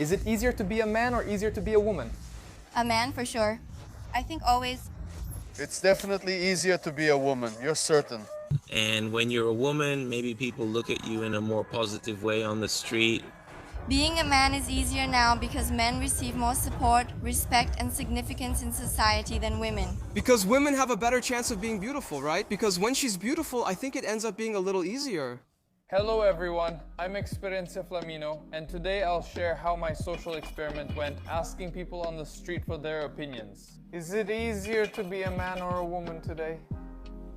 Is it easier to be a man or easier to be a woman? A man, for sure. I think always. It's definitely easier to be a woman, you're certain. And when you're a woman, maybe people look at you in a more positive way on the street. Being a man is easier now because men receive more support, respect, and significance in society than women. Because women have a better chance of being beautiful, right? Because when she's beautiful, I think it ends up being a little easier. Hello everyone, I'm Experiencia Flamino, and today I'll share how my social experiment went, asking people on the street for their opinions. Is it easier to be a man or a woman today?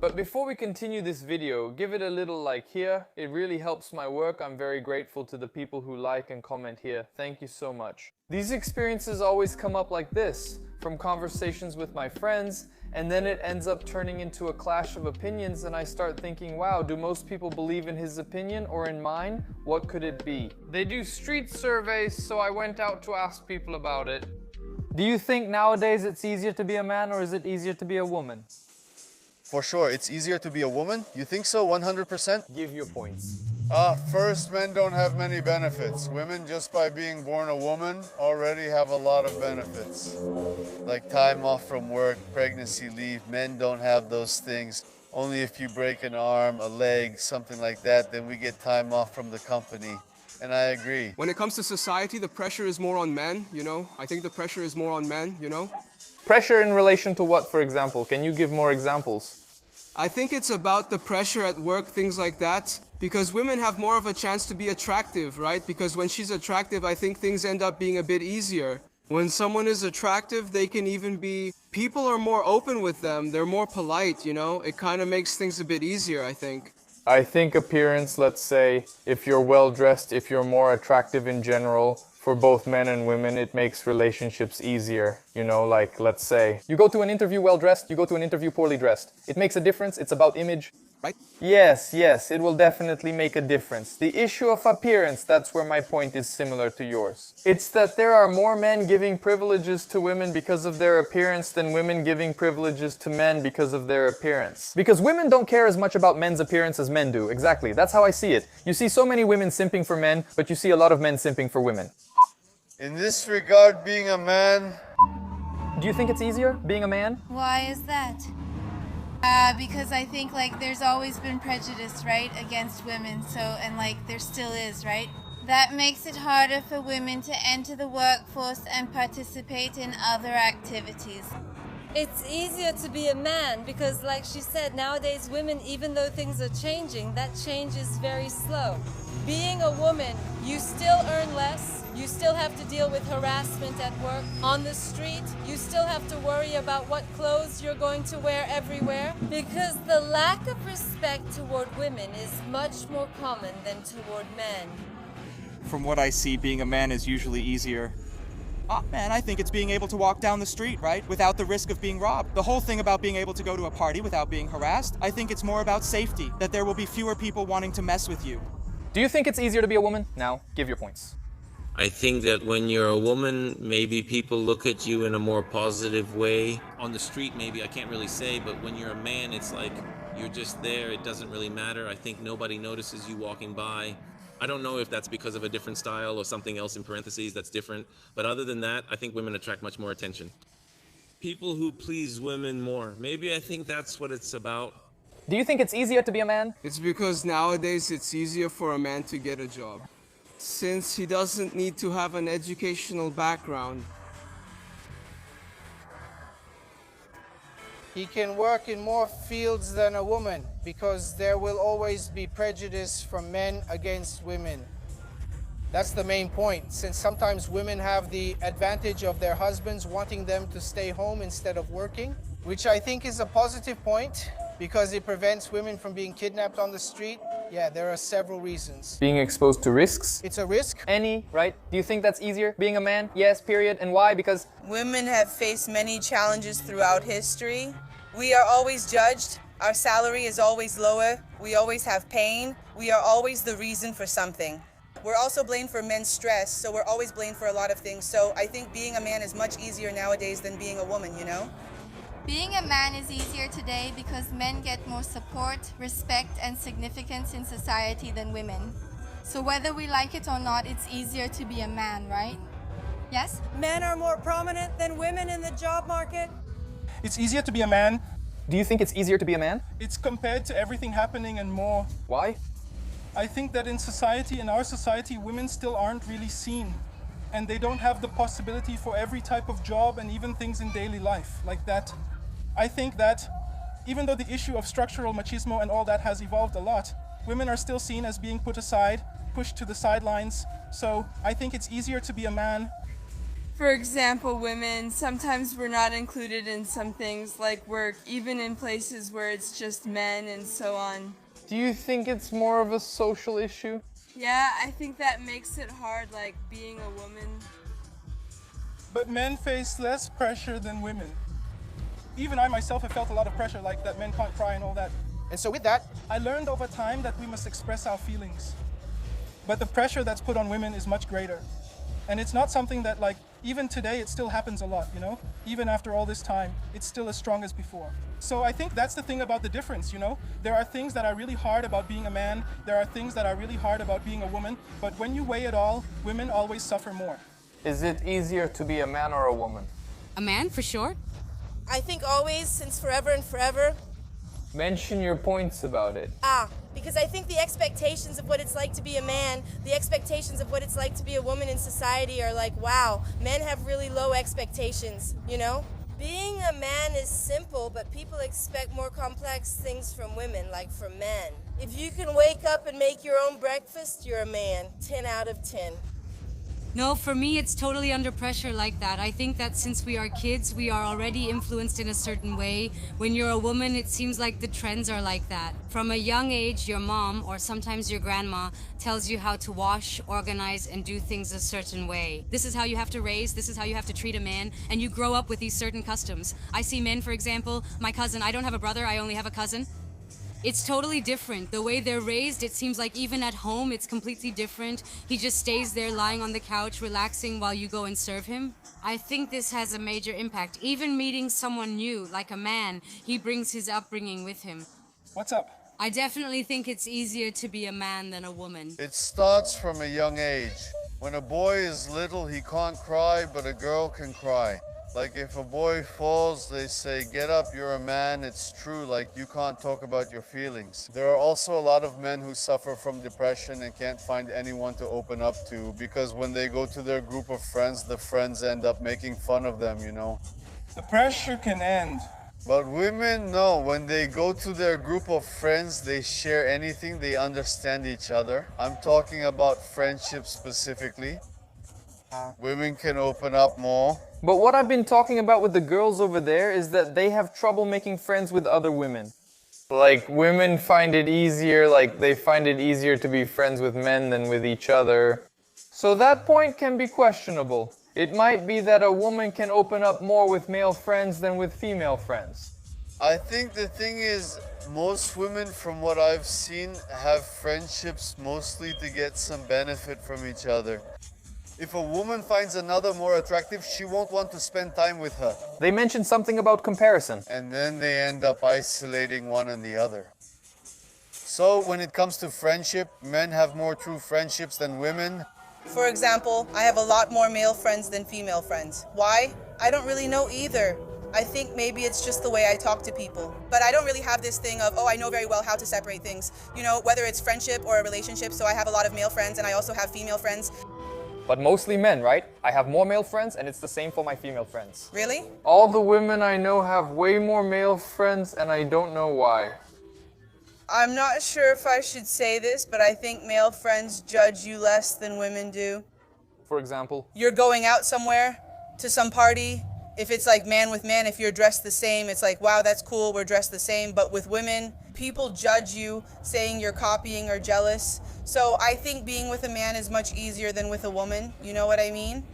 But before we continue this video, give it a little like here. It really helps my work. I'm very grateful to the people who like and comment here. Thank you so much. These experiences always come up like this, from conversations with my friends, and then it ends up turning into a clash of opinions, and I start thinking, wow, do most people believe in his opinion or in mine? What could it be? They do street surveys, so I went out to ask people about it. Do you think nowadays it's easier to be a man or is it easier to be a woman? For sure, it's easier to be a woman? You think so, 100%? Give your points. First, men don't have many benefits. Women, just by being born a woman, already have a lot of benefits. Like time off from work, pregnancy leave. Men don't have those things. Only if you break an arm, a leg, something like that, then we get time off from the company. And I agree. When it comes to society, the pressure is more on men, you know? I think the pressure is more on men, you know? Pressure in relation to what, for example? Can you give more examples? I think it's about the pressure at work, things like that. Because women have more of a chance to be attractive, right? Because when she's attractive, I think things end up being a bit easier. When someone is attractive, they can even be... People are more open with them. They're more polite, you know? It kind of makes things a bit easier, I think. I think appearance, let's say, if you're well dressed, if you're more attractive in general, for both men and women, it makes relationships easier. You know, like, let's say, you go to an interview well dressed, you go to an interview poorly dressed. It makes a difference, it's about image. Right? Yes, it will definitely make a difference. The issue of appearance, that's where my point is similar to yours. It's that there are more men giving privileges to women because of their appearance than women giving privileges to men because of their appearance. Because women don't care as much about men's appearance as men do. Exactly, that's how I see it. You see so many women simping for men, but you see a lot of men simping for women. In this regard, being a man... Do you think it's easier, being a man? Why is that? Because I think there's always been prejudice, right, against women, and there still is, right? That makes it harder for women to enter the workforce and participate in other activities. It's easier to be a man because, like she said, nowadays women, even though things are changing, that change is very slow. Being a woman, you still earn less. You still have to deal with harassment at work, on the street. You still have to worry about what clothes you're going to wear everywhere. Because the lack of respect toward women is much more common than toward men. From what I see, being a man is usually easier. Man, I think it's being able to walk down the street, right? Without the risk of being robbed. The whole thing about being able to go to a party without being harassed, I think it's more about safety, that there will be fewer people wanting to mess with you. Do you think it's easier to be a woman? Now, give your points. I think that when you're a woman, maybe people look at you in a more positive way. On the street, maybe, I can't really say, but when you're a man, it's like you're just there. It doesn't really matter. I think nobody notices you walking by. I don't know if that's because of a different style or something else in parentheses that's different. But other than that, I think women attract much more attention. People who please women more. Maybe I think that's what it's about. Do you think it's easier to be a man? It's because nowadays it's easier for a man to get a job. Since he doesn't need to have an educational background. He can work in more fields than a woman because there will always be prejudice from men against women. That's the main point, since sometimes women have the advantage of their husbands wanting them to stay home instead of working, which I think is a positive point because it prevents women from being kidnapped on the street. Yeah, there are several reasons. Being exposed to risks? It's a risk. Any, right? Do you think that's easier, being a man? Yes, period. And why? Because women have faced many challenges throughout history. We are always judged. Our salary is always lower. We always have pain. We are always the reason for something. We're also blamed for men's stress, so we're always blamed for a lot of things. So I think being a man is much easier nowadays than being a woman, you know? Being a man is easier today because men get more support, respect, and significance in society than women. So whether we like it or not, it's easier to be a man, right? Yes? Men are more prominent than women in the job market. It's easier to be a man. Do you think it's easier to be a man? It's compared to everything happening and more. Why? I think that in society, in our society, women still aren't really seen. And they don't have the possibility for every type of job and even things in daily life like that. I think that even though the issue of structural machismo and all that has evolved a lot, women are still seen as being put aside, pushed to the sidelines. So I think it's easier to be a man. For example, women, sometimes we're not included in some things like work, even in places where it's just men and so on. Do you think it's more of a social issue? Yeah, I think that makes it hard, like being a woman. But men face less pressure than women. Even I myself have felt a lot of pressure, like that men can't cry and all that. And so with that, I learned over time that we must express our feelings. But the pressure that's put on women is much greater. And it's not something that, like, even today it still happens a lot, you know? Even after all this time, it's still as strong as before. So I think that's the thing about the difference, you know? There are things that are really hard about being a man, there are things that are really hard about being a woman, but when you weigh it all, women always suffer more. Is it easier to be a man or a woman? A man, for sure. I think always, since forever and forever. Mention your points about it. Because I think the expectations of what it's like to be a man, the expectations of what it's like to be a woman in society are like, wow, men have really low expectations, you know? Being a man is simple, but people expect more complex things from women, like from men. If you can wake up and make your own breakfast, you're a man. 10 out of 10. No, for me, it's totally under pressure like that. I think that since we are kids, we are already influenced in a certain way. When you're a woman, it seems like the trends are like that. From a young age, your mom, or sometimes your grandma, tells you how to wash, organize, and do things a certain way. This is how you have to raise, this is how you have to treat a man, and you grow up with these certain customs. I see men, for example, my cousin, I don't have a brother, I only have a cousin. It's totally different. The way they're raised, it seems like even at home, it's completely different. He just stays there lying on the couch, relaxing while you go and serve him. I think this has a major impact. Even meeting someone new, like a man, he brings his upbringing with him. What's up? I definitely think it's easier to be a man than a woman. It starts from a young age. When a boy is little, he can't cry, but a girl can cry. Like if a boy falls, they say, get up, you're a man. It's true, like you can't talk about your feelings. There are also a lot of men who suffer from depression and can't find anyone to open up to because when they go to their group of friends, the friends end up making fun of them, you know. The pressure can end. But women, no, when they go to their group of friends, they share anything, they understand each other. I'm talking about friendships specifically. Women can open up more. But what I've been talking about with the girls over there is that they have trouble making friends with other women. Like, women find it easier, like they find it easier to be friends with men than with each other. So that point can be questionable. It might be that a woman can open up more with male friends than with female friends. I think the thing is, most women, from what I've seen, have friendships mostly to get some benefit from each other. If a woman finds another more attractive, she won't want to spend time with her. They mentioned something about comparison. And then they end up isolating one and the other. So when it comes to friendship, men have more true friendships than women. For example, I have a lot more male friends than female friends. Why? I don't really know either. I think maybe it's just the way I talk to people. But I don't really have this thing of, oh, I know very well how to separate things. You know, whether it's friendship or a relationship, so I have a lot of male friends and I also have female friends. But mostly men, right? I have more male friends and it's the same for my female friends. Really? All the women I know have way more male friends and I don't know why. I'm not sure if I should say this, but I think male friends judge you less than women do. For example? You're going out somewhere to some party. If it's like man with man, if you're dressed the same, it's like, wow, that's cool, we're dressed the same. But with women, people judge you, saying you're copying or jealous. So I think being with a man is much easier than with a woman. You know what I mean?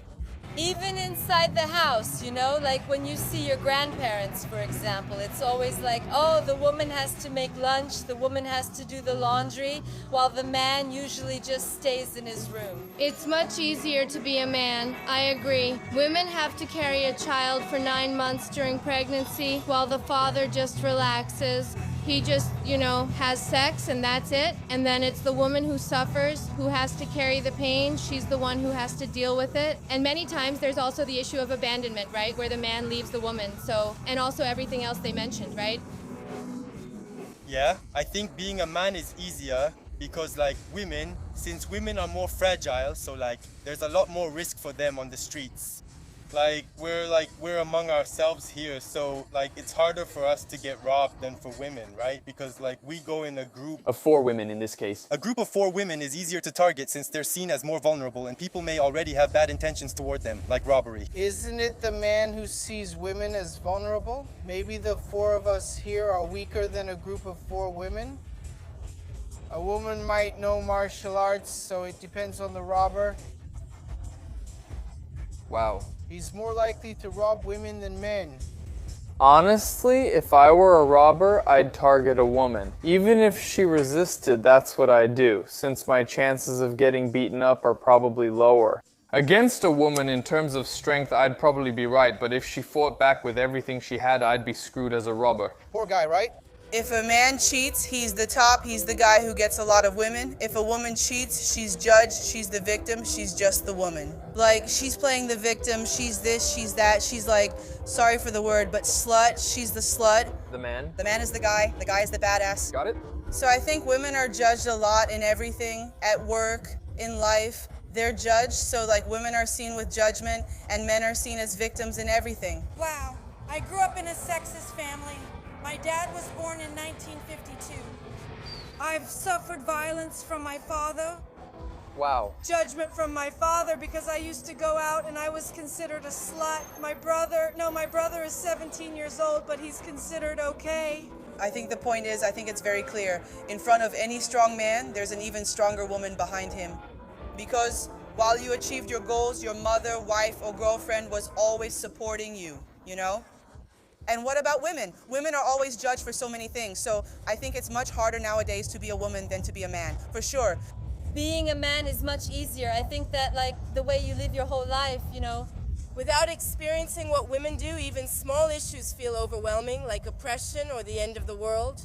Even inside the house, you know, like when you see your grandparents, for example, it's always like, oh, the woman has to make lunch, the woman has to do the laundry, while the man usually just stays in his room. It's much easier to be a man, I agree. Women have to carry a child for 9 months during pregnancy, while the father just relaxes. he just, has sex and that's it. And then it's the woman who suffers, who has to carry the pain. She's the one who has to deal with it. And many times there's also the issue of abandonment, right? Where the man leaves the woman. So, and also everything else they mentioned, right? Yeah, I think being a man is easier because women, since women are more fragile, so there's a lot more risk for them on the streets. We're among ourselves here, so it's harder for us to get robbed than for women, right? Because we go in a group Of 4 women in this case. a group of 4 women is easier to target since they're seen as more vulnerable and people may already have bad intentions toward them, like robbery. Isn't it the man who sees women as vulnerable? Maybe the 4 of us here are weaker than a group of 4 women? A woman might know martial arts, so it depends on the robber. Wow. He's more likely to rob women than men. Honestly, if I were a robber, I'd target a woman. Even if she resisted, that's what I'd do, since my chances of getting beaten up are probably lower. Against a woman, in terms of strength, I'd probably be right, but if she fought back with everything she had, I'd be screwed as a robber. Poor guy, right? If a man cheats, he's the top, he's the guy who gets a lot of women. If a woman cheats, she's judged, she's the victim, she's just the woman. She's playing the victim, she's this, she's that, she's sorry for the word, but slut, she's the slut. The man. The man is the guy is the badass. Got it? So I think women are judged a lot in everything, at work, in life. They're judged, so women are seen with judgment, and men are seen as victims in everything. Wow, I grew up in a sexist family. My dad was born in 1952. I've suffered violence from my father. Wow. Judgment from my father because I used to go out and I was considered a slut. My brother is 17 years old, but he's considered okay. I think the point is, I think it's very clear. In front of any strong man, there's an even stronger woman behind him. Because while you achieved your goals, your mother, wife, or girlfriend was always supporting you, And what about women? Women are always judged for so many things. So I think it's much harder nowadays to be a woman than to be a man, for sure. Being a man is much easier. I think that the way you live your whole life, Without experiencing what women do, even small issues feel overwhelming, like oppression or the end of the world.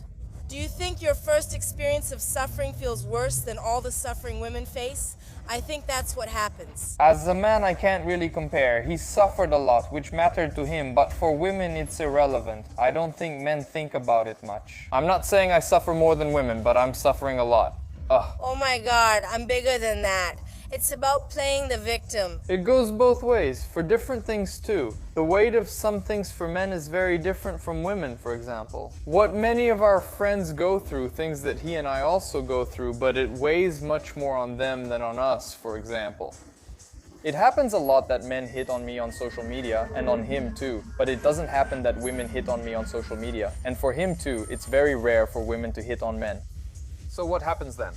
Do you think your first experience of suffering feels worse than all the suffering women face? I think that's what happens. As a man, I can't really compare. He suffered a lot, which mattered to him, but for women, it's irrelevant. I don't think men think about it much. I'm not saying I suffer more than women, but I'm suffering a lot. Ugh. Oh my God, I'm bigger than that. It's about playing the victim. It goes both ways, for different things too. The weight of some things for men is very different from women, for example. What many of our friends go through, things that he and I also go through, but it weighs much more on them than on us, for example. It happens a lot that men hit on me on social media, and on him too, but it doesn't happen that women hit on me on social media. And for him too, it's very rare for women to hit on men. So what happens then?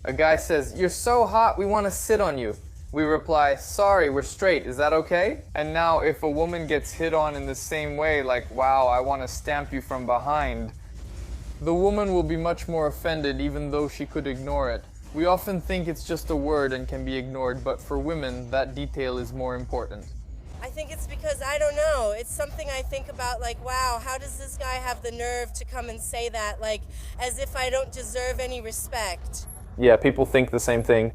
A guy says, "You're so hot, we want to sit on you." We reply, "Sorry, we're straight, is that okay?" And now if a woman gets hit on in the same way, like, "Wow, I want to stamp you from behind," the woman will be much more offended even though she could ignore it. We often think it's just a word and can be ignored, but for women, that detail is more important. I think it's because, I don't know, it's something I think about, wow, how does this guy have the nerve to come and say that, as if I don't deserve any respect. Yeah, people think the same thing.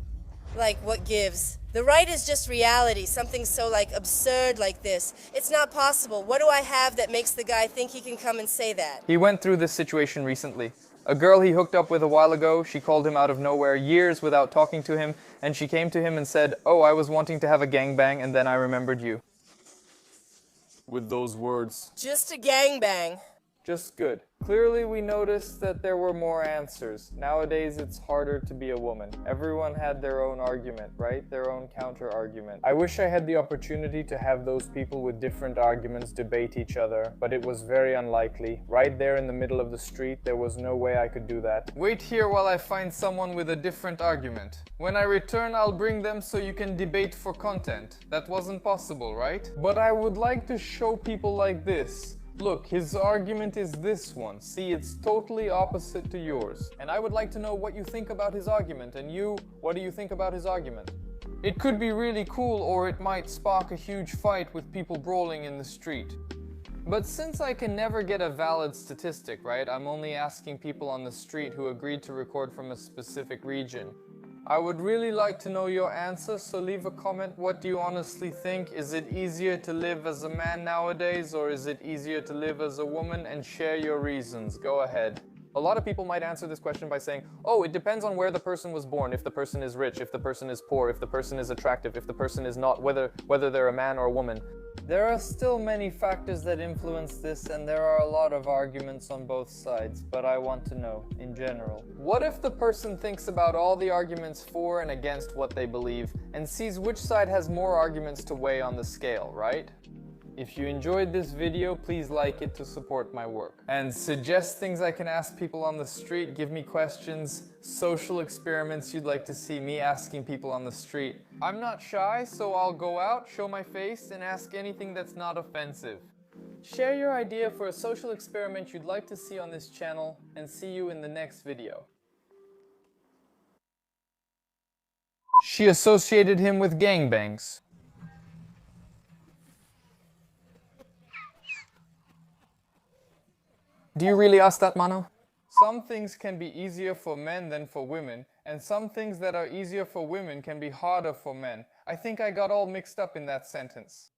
What gives? The right is just reality, something so absurd like this. It's not possible. What do I have that makes the guy think he can come and say that? He went through this situation recently. A girl he hooked up with a while ago, she called him out of nowhere, years without talking to him, and she came to him and said, "Oh, I was wanting to have a gangbang, and then I remembered you." With those words. Just a gangbang. Just good. Clearly we noticed that there were more answers. Nowadays it's harder to be a woman. Everyone had their own argument, right? Their own counter-argument. I wish I had the opportunity to have those people with different arguments debate each other, but it was very unlikely. Right there in the middle of the street, there was no way I could do that. Wait here while I find someone with a different argument. When I return, I'll bring them so you can debate for content. That wasn't possible, right? But I would like to show people like this. Look, his argument is this one. See, it's totally opposite to yours. And I would like to know what you think about his argument, and you, what do you think about his argument? It could be really cool, or it might spark a huge fight with people brawling in the street. But since I can never get a valid statistic, right, I'm only asking people on the street who agreed to record from a specific region. I would really like to know your answer, so leave a comment. What do you honestly think? Is it easier to live as a man nowadays, or is it easier to live as a woman? And share your reasons. Go ahead. A lot of people might answer this question by saying, oh, it depends on where the person was born, if the person is rich, if the person is poor, if the person is attractive, if the person is not, whether they're a man or a woman. There are still many factors that influence this, and there are a lot of arguments on both sides, but I want to know, in general. What if the person thinks about all the arguments for and against what they believe, and sees which side has more arguments to weigh on the scale, right? If you enjoyed this video, please like it to support my work. And suggest things I can ask people on the street, give me questions, social experiments you'd like to see me asking people on the street. I'm not shy, so I'll go out, show my face, and ask anything that's not offensive. Share your idea for a social experiment you'd like to see on this channel, and see you in the next video. She associated him with gangbangs. Do you really ask that, Mano? Some things can be easier for men than for women, and some things that are easier for women can be harder for men. I think I got all mixed up in that sentence.